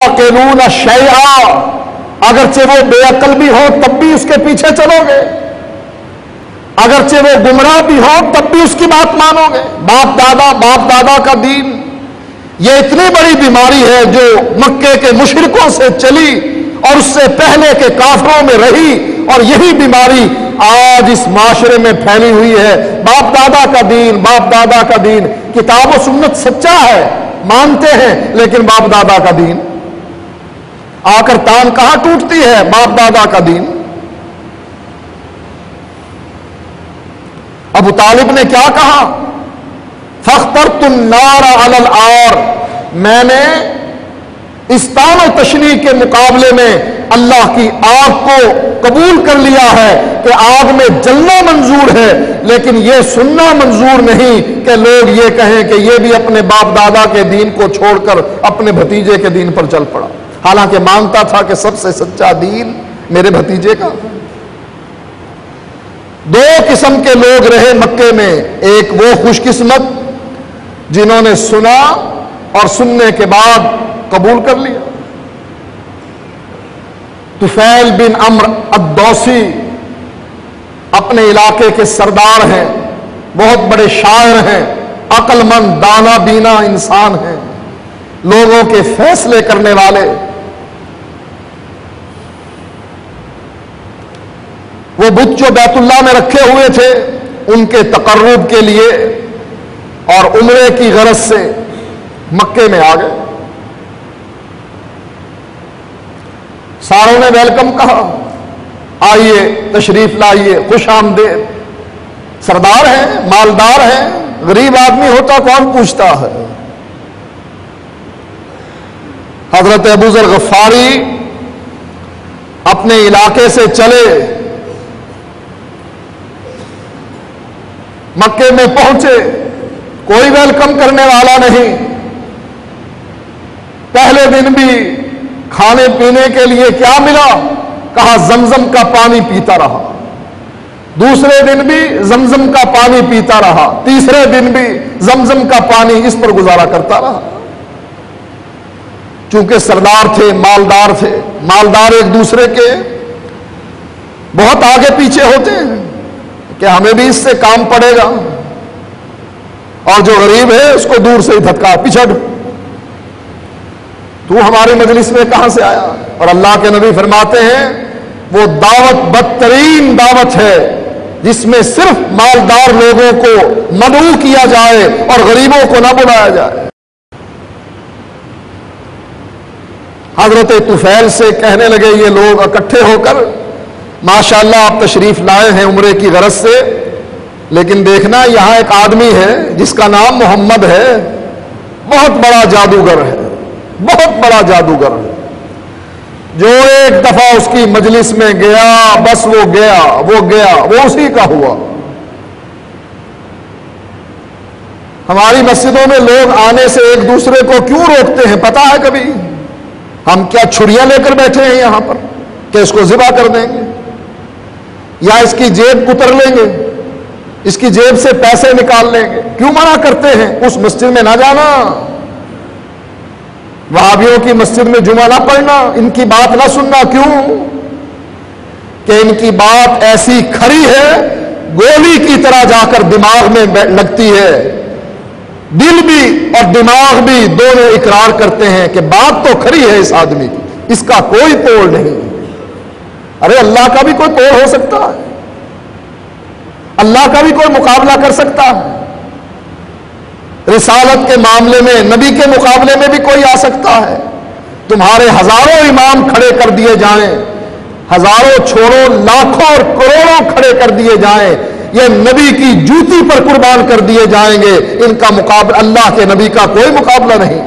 تعقلون شیئا، اگرچہ وہ بے عقل بھی ہو تب بھی اس کے پیچھے چلو گے، اگرچہ وہ گمراہ بھی ہو تب بھی اس کی بات مانو گے۔ باپ دادا کا دین، یہ اتنی بڑی بیماری ہے جو مکے کے مشرکوں سے چلی اور اس سے پہلے کے کافروں میں رہی، اور یہی بیماری آج اس معاشرے میں پھیلی ہوئی ہے۔ باپ دادا کا دین، کتاب و سنت سچا ہے، مانتے ہیں، لیکن باپ دادا کا دین آ کر تان کہاں ٹوٹتی ہے؟ باپ دادا کا دین۔ ابو طالب نے کیا کہا؟ فاخترت النار علی العار، میں نے اس تان و تشنیع کے مقابلے میں اللہ کی آگ کو قبول کر لیا ہے کہ آگ میں جلنا منظور ہے، لیکن یہ سننا منظور نہیں کہ لوگ یہ کہیں کہ یہ بھی اپنے باپ دادا کے دین کو چھوڑ کر اپنے بھتیجے کے دین پر چل پڑا، حالانکہ مانتا تھا کہ سب سے سچا دین میرے بھتیجے کا۔ دو قسم کے لوگ رہے مکے میں، ایک وہ خوش قسمت جنہوں نے سنا اور سننے کے بعد قبول کر لیا۔ طفیل بن عمرو الدوسی اپنے علاقے کے سردار ہیں، بہت بڑے شاعر ہیں، عقل مند دانا بینا انسان ہیں، لوگوں کے فیصلے کرنے والے۔ وہ بت جو بیت اللہ میں رکھے ہوئے تھے ان کے تقرب کے لیے اور عمرے کی غرض سے مکے میں آ گئے۔ ساروں نے ویلکم کہا، آئیے تشریف لائیے، خوش آمدید۔ سردار ہیں، مالدار ہیں، غریب آدمی ہوتا کون پوچھتا ہے۔ حضرت ابو ذر غفاری اپنے علاقے سے چلے، مکے میں پہنچے، کوئی ویلکم کرنے والا نہیں۔ پہلے دن بھی کھانے پینے کے لیے کیا ملا؟ کہا زمزم کا پانی پیتا رہا۔ دوسرے دن بھی زمزم کا پانی پیتا رہا، تیسرے دن بھی زمزم کا پانی اس پر گزارا کرتا رہا۔ چونکہ سردار تھے، مالدار ایک دوسرے کے بہت آگے پیچھے ہوتے ہیں کہ ہمیں بھی اس سے کام پڑے گا، اور جو غریب ہے اس کو دور سے ہی دھکا، پیچھے تو ہماری مجلس میں کہاں سے آیا؟ اور اللہ کے نبی فرماتے ہیں وہ دعوت بدترین دعوت ہے جس میں صرف مالدار لوگوں کو مدعو کیا جائے اور غریبوں کو نہ بلایا جائے۔ حضرت طفیل سے کہنے لگے یہ لوگ اکٹھے ہو کر، ماشاءاللہ آپ تشریف لائے ہیں عمرے کی غرض سے، لیکن دیکھنا یہاں ایک آدمی ہے جس کا نام محمد ہے، بہت بڑا جادوگر ہے، بہت بڑا جادوگر ہے، جو ایک دفعہ اس کی مجلس میں گیا بس وہ گیا وہ اسی کا ہوا۔ ہماری مسجدوں میں لوگ آنے سے ایک دوسرے کو کیوں روکتے ہیں پتہ ہے کبھی؟ ہم کیا چھریاں لے کر بیٹھے ہیں یہاں پر کہ اس کو ذبح کر دیں گے، یا اس کی جیب کتر لیں گے، اس کی جیب سے پیسے نکال لیں گے؟ کیوں منع کرتے ہیں اس مسجد میں نہ جانا، وہابیوں کی مسجد میں جمعہ نہ پڑھنا، ان کی بات نہ سننا؟ کیوں کہ ان کی بات ایسی کھری ہے گولی کی طرح جا کر دماغ میں لگتی ہے، دل بھی اور دماغ بھی دونوں اقرار کرتے ہیں کہ بات تو کھری ہے اس آدمی کی، اس کا کوئی توڑ نہیں۔ ارے اللہ کا بھی کوئی توڑ ہو سکتا ہے، اللہ کا بھی کوئی مقابلہ کر سکتا ہے، رسالت کے معاملے میں نبی کے مقابلے میں بھی کوئی آ سکتا ہے۔ تمہارے ہزاروں امام کھڑے کر دیے جائیں، ہزاروں چھوڑو لاکھوں اور کروڑوں کھڑے کر دیے جائیں، یہ نبی کی جوتی پر قربان کر دیے جائیں گے، ان کا مقابلہ اللہ کے نبی کا کوئی مقابلہ نہیں۔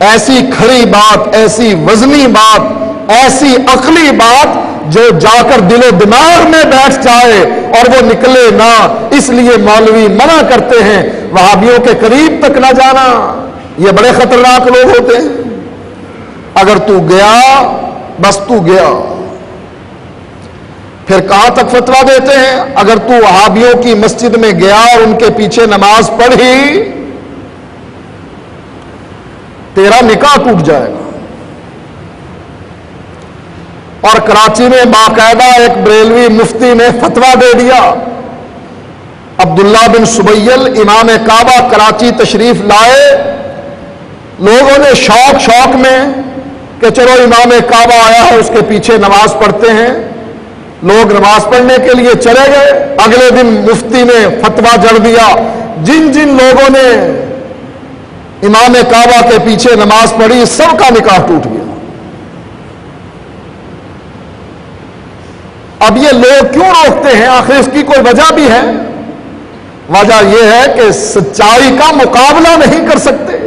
ایسی کھڑی بات، ایسی وزنی بات، ایسی عقلی بات جو جا کر دل و دماغ میں بیٹھ جائے اور وہ نکلے نہ، اس لیے مولوی منع کرتے ہیں وہابیوں کے قریب تک نہ جانا، یہ بڑے خطرناک لوگ ہوتے ہیں۔ اگر تو گیا بس تو گیا، پھر کہاں تک فتویٰ دیتے ہیں؟ اگر تو وہابیوں کی مسجد میں گیا اور ان کے پیچھے نماز پڑھی تیرا نکاح ٹوٹ جائے گا۔ اور کراچی میں باقاعدہ ایک بریلوی مفتی نے فتویٰ دے دیا، عبداللہ بن سبیل امام کعبہ کراچی تشریف لائے، لوگوں نے شوق میں کہ چلو امام کعبہ آیا ہے اس کے پیچھے نماز پڑھتے ہیں، لوگ نماز پڑھنے کے لیے چلے گئے۔ اگلے دن مفتی نے فتویٰ جڑ دیا، جن جن لوگوں نے امام کعبہ کے پیچھے نماز پڑھی سب کا نکاح ٹوٹ گیا۔ اب یہ لوگ کیوں روکتے ہیں؟ آخر اس کی کوئی وجہ بھی ہے۔ وجہ یہ ہے کہ سچائی کا مقابلہ نہیں کر سکتے،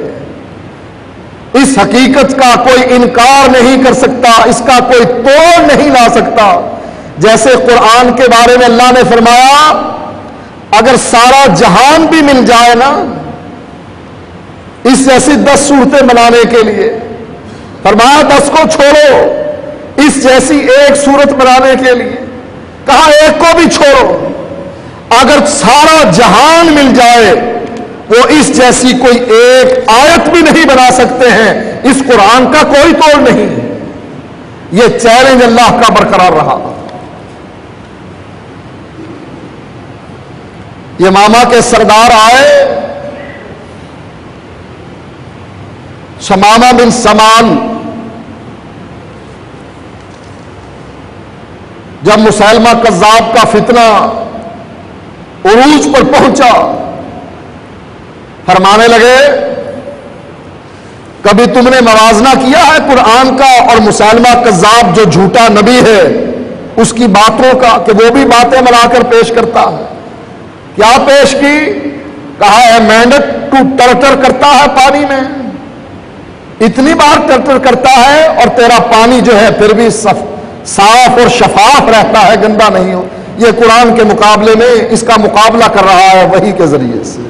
اس حقیقت کا کوئی انکار نہیں کر سکتا، اس کا کوئی توڑ نہیں لا سکتا۔ جیسے قرآن کے بارے میں اللہ نے فرمایا اگر سارا جہان بھی مل جائے نا اس جیسی 10 صورتیں بنانے کے لیے، فرمایا 10 کو چھوڑو اس جیسی ایک صورت بنانے کے لیے، کہا ایک کو بھی چھوڑو، اگر سارا جہان مل جائے وہ اس جیسی کوئی ایک آیت بھی نہیں بنا سکتے ہیں، اس قرآن کا کوئی توڑ نہیں۔ یہ چیلنج اللہ کا برقرار رہا۔ یہ ماما کے سردار آئے، شمامہ بن سمان، جب مسیلمہ کذاب کا فتنہ عروج پر پہنچا، فرمانے لگے کبھی تم نے موازنہ کیا ہے قرآن کا اور مسیلمہ کذاب جو جھوٹا نبی ہے اس کی باتوں کا، کہ وہ بھی باتیں بنا کر پیش کرتا ہے؟ کیا پیش کی؟ کہا ہے مینڈک تو ٹرٹر کرتا ہے پانی میں، اتنی بار ٹرٹر کرتا ہے اور تیرا پانی جو ہے پھر بھی صاف اور شفاف رہتا ہے، گندا نہیں ہو۔ یہ قرآن کے مقابلے میں اس کا مقابلہ کر رہا ہے وحی کے ذریعے سے۔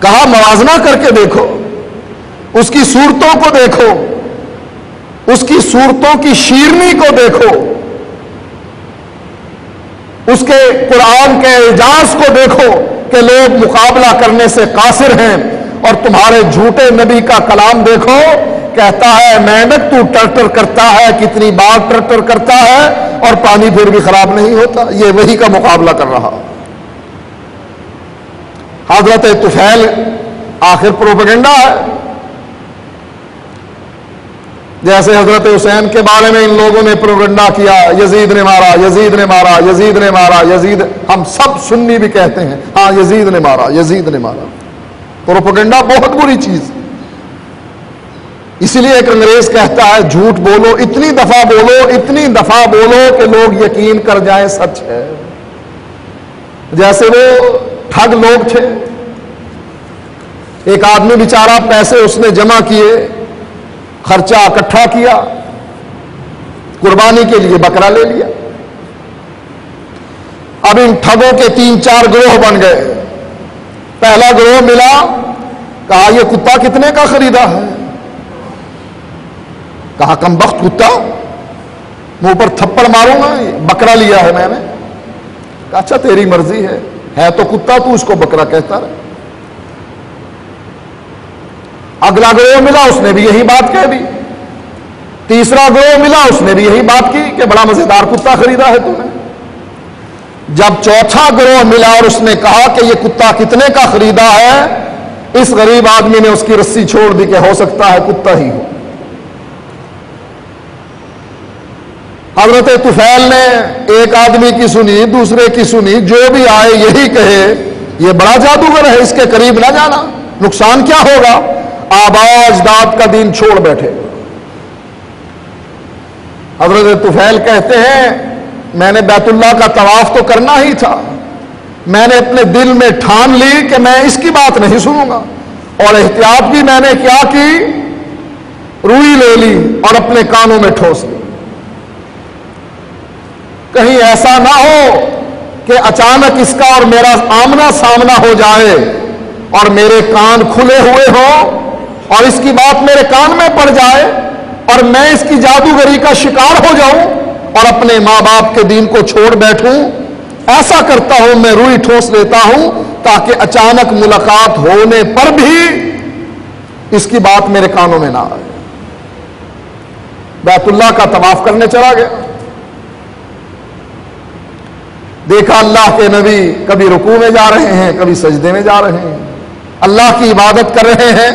کہا موازنہ کر کے دیکھو، اس کی صورتوں کو دیکھو، اس کی صورتوں کی شیرنی کو دیکھو، اس کے قرآن کے اعجاز کو دیکھو کہ لوگ مقابلہ کرنے سے قاصر ہیں، اور تمہارے جھوٹے نبی کا کلام دیکھو، کہتا ہے مینڈک تو ٹرٹر کرتا ہے، کتنی بار ٹرٹر کرتا ہے اور پانی پھر بھی خراب نہیں ہوتا۔ یہ وحی کا مقابلہ کر رہا۔ حضرت طفیل آخر پروپیگنڈا ہے، جیسے حضرت حسین کے بارے میں ان لوگوں نے پروپیگنڈا کیا، یزید نے مارا، یزید نے مارا، یزید نے مارا، یزید، ہم سب سنی بھی کہتے ہیں ہاں یزید نے مارا، یزید نے مارا۔ پروپیگنڈا بہت بری چیز، اسی لیے ایک انگریز کہتا ہے جھوٹ بولو، اتنی دفعہ بولو، اتنی دفعہ بولو کہ لوگ یقین کر جائیں سچ ہے۔ جیسے وہ ٹھگ لوگ تھے، ایک آدمی بیچارہ پیسے اس نے جمع کیے، خرچہ اکٹھا کیا، قربانی کے لیے بکرا لے لیا۔ اب ان ٹھگوں کے 3-4 گروہ بن گئے۔ پہلا گروہ ملا، کہا یہ کتا کتنے کا خریدا ہے؟ کہا کم بخت کتا، منہ پر تھپڑ ماروں گا، بکرا لیا ہے میں نے۔ کہا اچھا تیری مرضی ہے تو کتا، تو اس کو بکرا کہتا رہے۔ اگلا گروہ ملا، اس نے بھی یہی بات کہہ دی۔ تیسرا گروہ ملا، اس نے بھی یہی بات کی کہ بڑا مزیدار کتا خریدا ہے تو نے۔ جب چوتھا گروہ ملا اور اس نے کہا کہ یہ کتا کتنے کا خریدا ہے، اس غریب آدمی نے اس کی رسی چھوڑ دی کہ ہو سکتا ہے کتا ہی ہو۔ حضرت طفیل نے ایک آدمی کی سنی، دوسرے کی سنی، جو بھی آئے یہی کہے یہ بڑا جادوگر ہے، اس کے قریب نہ جانا، نقصان کیا ہوگا؟ آبا اجداد کا دین چھوڑ بیٹھے۔ حضرت طفیل کہتے ہیں میں نے بیت اللہ کا طواف تو کرنا ہی تھا، میں نے اپنے دل میں ٹھان لی کہ میں اس کی بات نہیں سنوں گا، اور احتیاط بھی میں نے کیا کی، روئی لے لی اور اپنے کانوں میں ٹھوس لی۔ کہیں ایسا نہ ہو کہ اچانک اس کا اور میرا آمنا سامنا ہو جائے اور میرے کان کھلے ہوئے ہوں اور اس کی بات میرے کان میں پڑ جائے اور میں اس کی جادوگری کا شکار ہو جاؤں اور اپنے ماں باپ کے دین کو چھوڑ بیٹھوں۔ ایسا کرتا ہوں، میں روئی ٹھوس لیتا ہوں تاکہ اچانک ملاقات ہونے پر بھی اس کی بات میرے کانوں میں نہ آئے. بیت اللہ کا طواف کرنے چلا گیا. دیکھا اللہ کے نبی کبھی رکوع میں جا رہے ہیں, کبھی سجدے میں جا رہے ہیں, اللہ کی عبادت کر رہے ہیں.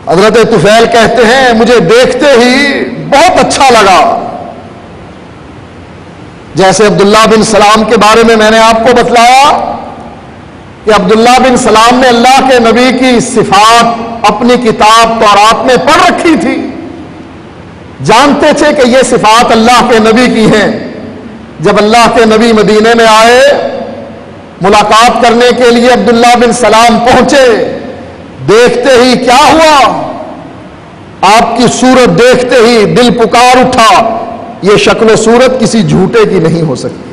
حضرت طفیل کہتے ہیں مجھے دیکھتے ہی بہت اچھا لگا. جیسے عبداللہ بن سلام کے بارے میں نے آپ کو بتلایا کہ عبداللہ بن سلام نے اللہ کے نبی کی صفات اپنی کتاب تورات میں پڑھ رکھی تھی, جانتے تھے کہ یہ صفات اللہ کے نبی کی ہیں. جب اللہ کے نبی مدینے میں آئے, ملاقات کرنے کے لیے عبداللہ بن سلام پہنچے, دیکھتے ہی کیا ہوا, آپ کی صورت دیکھتے ہی دل پکار اٹھا, یہ شکل و صورت کسی جھوٹے کی نہیں ہو سکتی.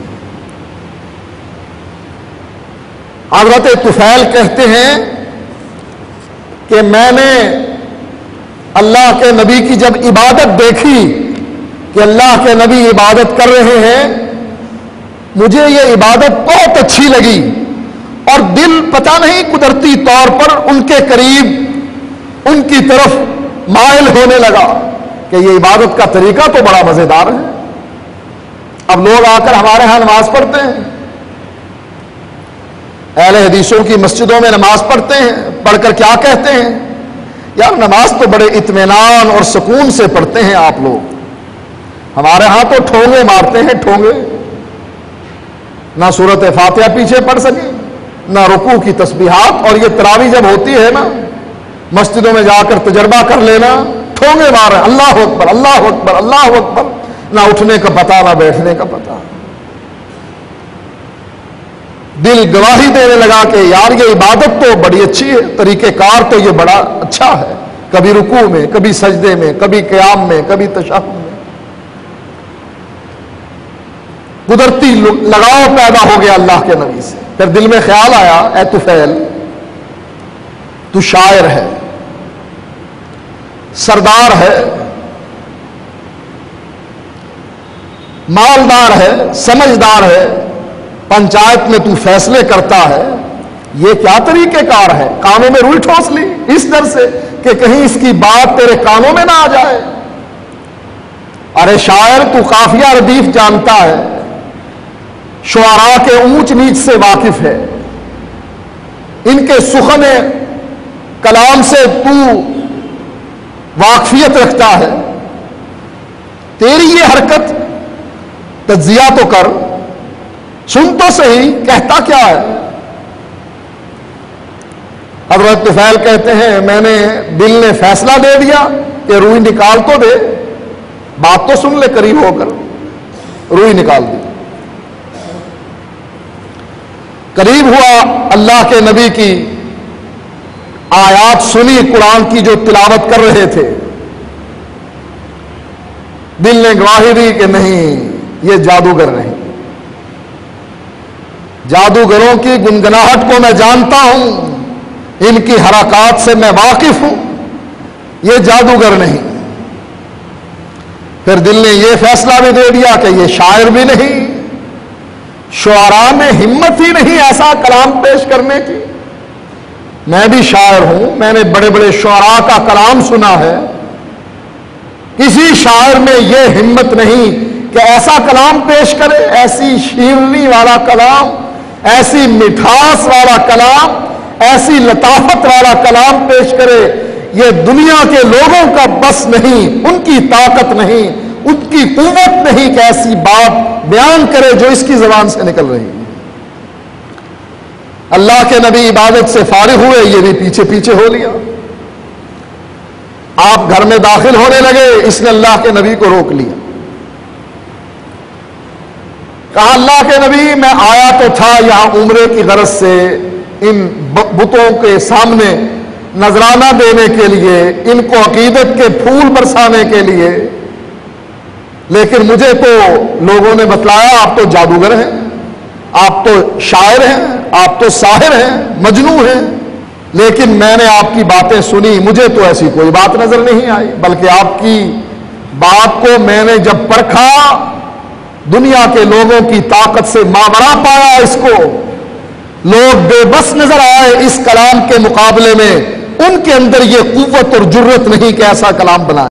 حضرت طفیل کہتے ہیں کہ میں نے اللہ کے نبی کی جب عبادت دیکھی کہ اللہ کے نبی عبادت کر رہے ہیں, مجھے یہ عبادت بہت اچھی لگی اور دل پتہ نہیں قدرتی طور پر ان کے قریب, ان کی طرف مائل ہونے لگا کہ یہ عبادت کا طریقہ تو بڑا مزیدار ہے. اب لوگ آ کر ہمارے ہاں نماز پڑھتے ہیں, اہل حدیثوں کی مسجدوں میں نماز پڑھتے ہیں, پڑھ کر کیا کہتے ہیں, یار نماز تو بڑے اطمینان اور سکون سے پڑھتے ہیں آپ لوگ, ہمارے ہاں تو ٹھونگے مارتے ہیں, ٹھونگے, نہ سورت فاتحہ پیچھے پڑھ سکیں, نہ رکوع کی تسبیحات. اور یہ تراویح جب ہوتی ہے نا, مسجدوں میں جا کر تجربہ کر لینا, ٹھونگے مار رہے, اللہ اکبر اللہ اکبر اللہ اکبر, نہ اٹھنے کا پتہ نہ بیٹھنے کا پتہ. دل گواہی دینے لگا کہ یار یہ عبادت تو بڑی اچھی ہے, طریقہ کار تو یہ بڑا اچھا ہے, کبھی رکوع میں, کبھی سجدے میں, کبھی قیام میں, کبھی تشہد میں. قدرتی لگاؤ پیدا ہو گیا اللہ کے نبی سے. پھر دل میں خیال آیا, اے طفیل تو شاعر ہے, سردار ہے, مالدار ہے, سمجھدار ہے, پنچایت میں تو فیصلے کرتا ہے, یہ کیا طریقہ کار ہے, کانوں میں روئی ٹھوس لی اس ڈر سے کہ کہیں اس کی بات تیرے کانوں میں نہ آ جائے. ارے شاعر تو قافیہ ردیف جانتا ہے, شعراء کے اونچ نیچ سے واقف ہے, ان کے سخن کلام سے تو واقفیت رکھتا ہے. تیری یہ حرکت تجزیہ تو کر, سن تو صحیح کہتا کیا ہے. حضرت طفیل کہتے ہیں میں نے, دل نے فیصلہ دے دیا کہ روئی نکال تو دے, بات تو سن لے قریب ہو کر. روئی نکال دی. قریب ہوا, اللہ کے نبی کی آیات سنی, قرآن کی جو تلاوت کر رہے تھے. دل نے گواہی دی کہ نہیں, یہ جادوگر نہیں. جادوگروں کی گنگناہٹ کو میں جانتا ہوں, ان کی حرکات سے میں واقف ہوں, یہ جادوگر نہیں. پھر دل نے یہ فیصلہ بھی دے دیا کہ یہ شاعر بھی نہیں, شعراء میں ہمت ہی نہیں ایسا کلام پیش کرنے کی. میں بھی شاعر ہوں, میں نے بڑے بڑے شعراء کا کلام سنا ہے, کسی شاعر میں یہ ہمت نہیں کہ ایسا کلام پیش کرے, ایسی شیرنی والا کلام, ایسی مٹھاس والا کلام, ایسی لطافت والا کلام پیش کرے. یہ دنیا کے لوگوں کا بس نہیں, ان کی طاقت نہیں, ان کی قوت نہیں کہ ایسی بات بیان کرے جو اس کی زبان سے نکل رہی ہے. اللہ کے نبی عبادت سے فارغ ہوئے, یہ بھی پیچھے پیچھے ہو لیا. آپ گھر میں داخل ہونے لگے, اس نے اللہ کے نبی کو روک لیا. کہا اللہ کے نبی میں آیا تو تھا یہاں عمرے کی غرض سے, ان بتوں کے سامنے نذرانہ دینے کے لیے, ان کو عقیدت کے پھول برسانے کے لیے, لیکن مجھے تو لوگوں نے بتلایا آپ تو جادوگر ہیں, آپ تو شاعر ہیں, آپ تو ساحر ہیں, مجنون ہیں. لیکن میں نے آپ کی باتیں سنی, مجھے تو ایسی کوئی بات نظر نہیں آئی, بلکہ آپ کی بات کو میں نے جب پرکھا, دنیا کے لوگوں کی طاقت سے ماورا پایا, اس کو لوگ بے بس نظر آئے اس کلام کے مقابلے میں. ان کے اندر یہ قوت اور جرت نہیں کہ ایسا کلام بنائے.